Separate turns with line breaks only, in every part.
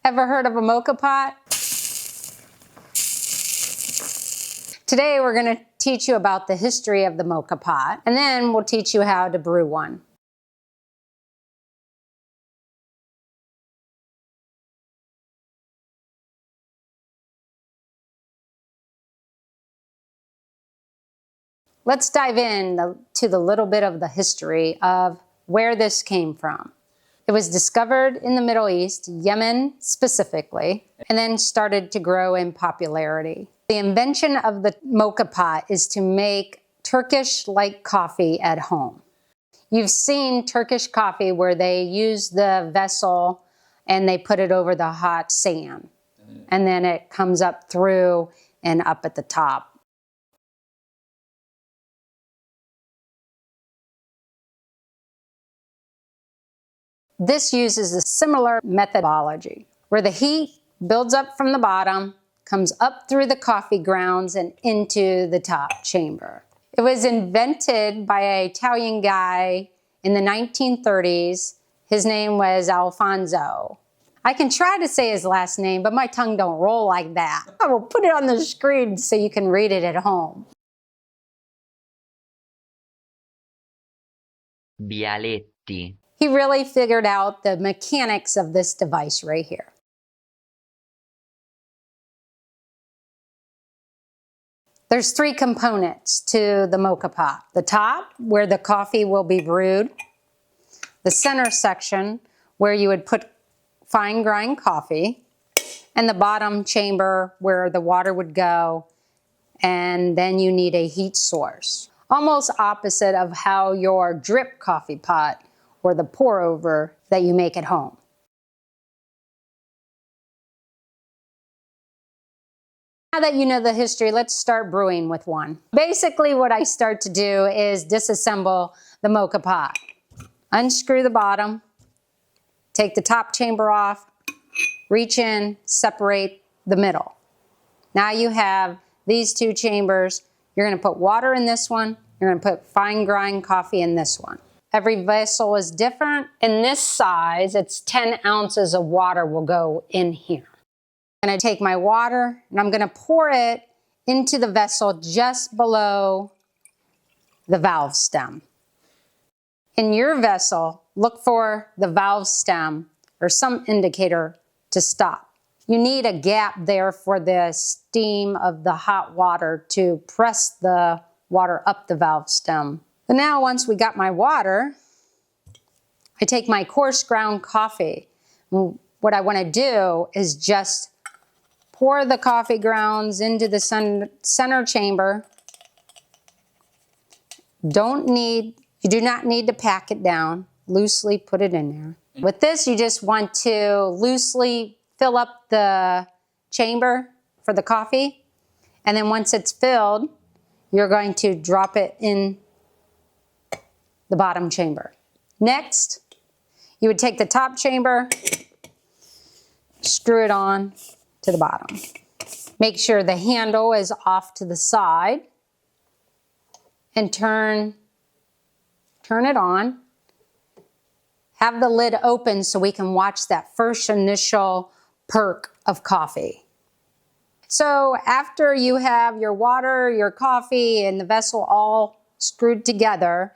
Ever heard of a moka pot? Today we're going to teach you about the history of the moka pot, and then we'll teach you how to brew one. Let's dive in to the little bit of the history of where this came from. It was discovered in the Middle East, Yemen specifically, and then started to grow in popularity. The invention of the moka pot is to make Turkish-like coffee at home. You've seen Turkish coffee where they use the vessel and they put it over the hot sand, and then it comes up through and up at the top. This uses a similar methodology where the heat builds up from the bottom, comes up through the coffee grounds and into the top chamber. It was invented by an Italian guy in the 1930s. His name was Alfonso. I can try to say his last name, but my tongue don't roll like that. I will put it on the screen so you can read it at home.
Bialetti.
He really figured out the mechanics of this device right here. There's three components to the moka pot. The top, where the coffee will be brewed. The center section, where you would put fine grind coffee. And the bottom chamber, where the water would go. And then you need a heat source. Almost opposite of how your drip coffee pot or the pour over that you make at home. Now that you know the history, let's start brewing with one. Basically what I start to do is disassemble the moka pot. Unscrew the bottom, take the top chamber off, reach in, separate the middle. Now you have these two chambers. You're going to put water in this one. You're going to put fine grind coffee in this one. Every vessel is different. In this size, it's 10 ounces of water will go in here. I'm going to take my water and I'm going to pour it into the vessel just below the valve stem. In your vessel, look for the valve stem or some indicator to stop. You need a gap there for the steam of the hot water to press the water up the valve stem. But now once we got my water, I take my coarse ground coffee. What I want to do is just pour the coffee grounds into the center chamber. You do not need to pack it down. Loosely put it in there. With this, you just want to loosely fill up the chamber for the coffee. And then once it's filled, you're going to drop it in the bottom chamber. Next, you would take the top chamber, screw it on to the bottom. Make sure the handle is off to the side and turn it on. Have the lid open so we can watch that first initial perk of coffee. So after you have your water, your coffee, and the vessel all screwed together,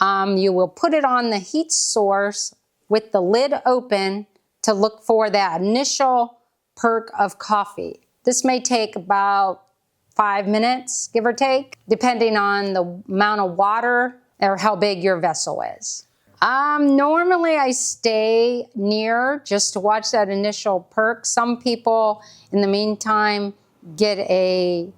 you will put it on the heat source with the lid open to look for that initial perk of coffee. This may take about 5 minutes, give or take, depending on the amount of water or how big your vessel is. Normally I stay near just to watch that initial perk. Some people, in the meantime, get a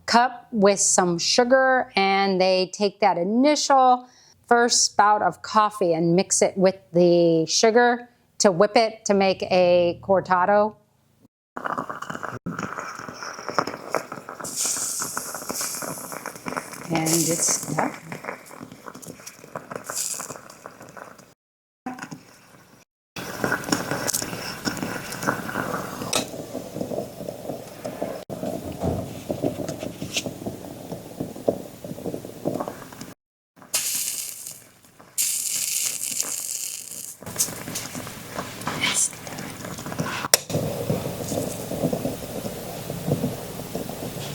cup with some sugar and they take that initial first spout of coffee and mix it with the sugar to whip it to make a cortado. And it's done.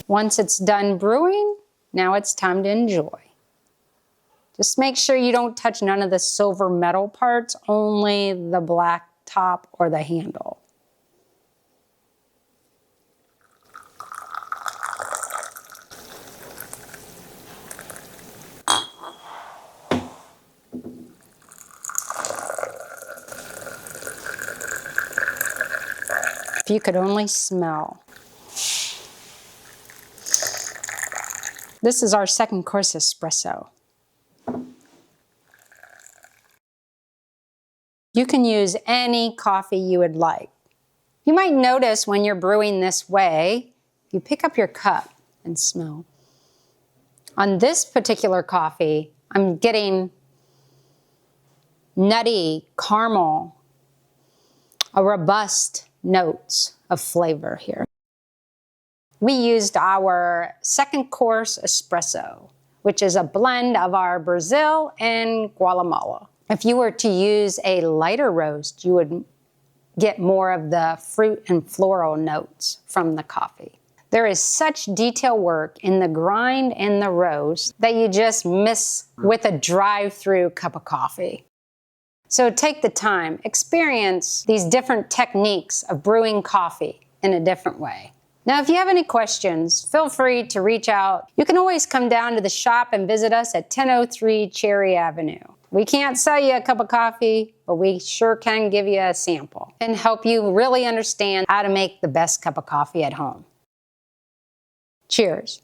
Once it's done brewing, now it's time to enjoy. Just make sure you don't touch none of the silver metal parts, only the black top or the handle. If you could only smell. This is our second course espresso. You can use any coffee you would like. You might notice when you're brewing this way, you pick up your cup and smell. On this particular coffee, I'm getting nutty, caramel, a robust notes of flavor here. We used our second course espresso, which is a blend of our Brazil and Guatemala. If you were to use a lighter roast, you would get more of the fruit and floral notes from the coffee. There is such detail work in the grind and the roast that you just miss with a drive-through cup of coffee. So take the time, experience these different techniques of brewing coffee in a different way. Now, if you have any questions, feel free to reach out. You can always come down to the shop and visit us at 1003 Cherry Avenue. We can't sell you a cup of coffee, but we sure can give you a sample and help you really understand how to make the best cup of coffee at home. Cheers.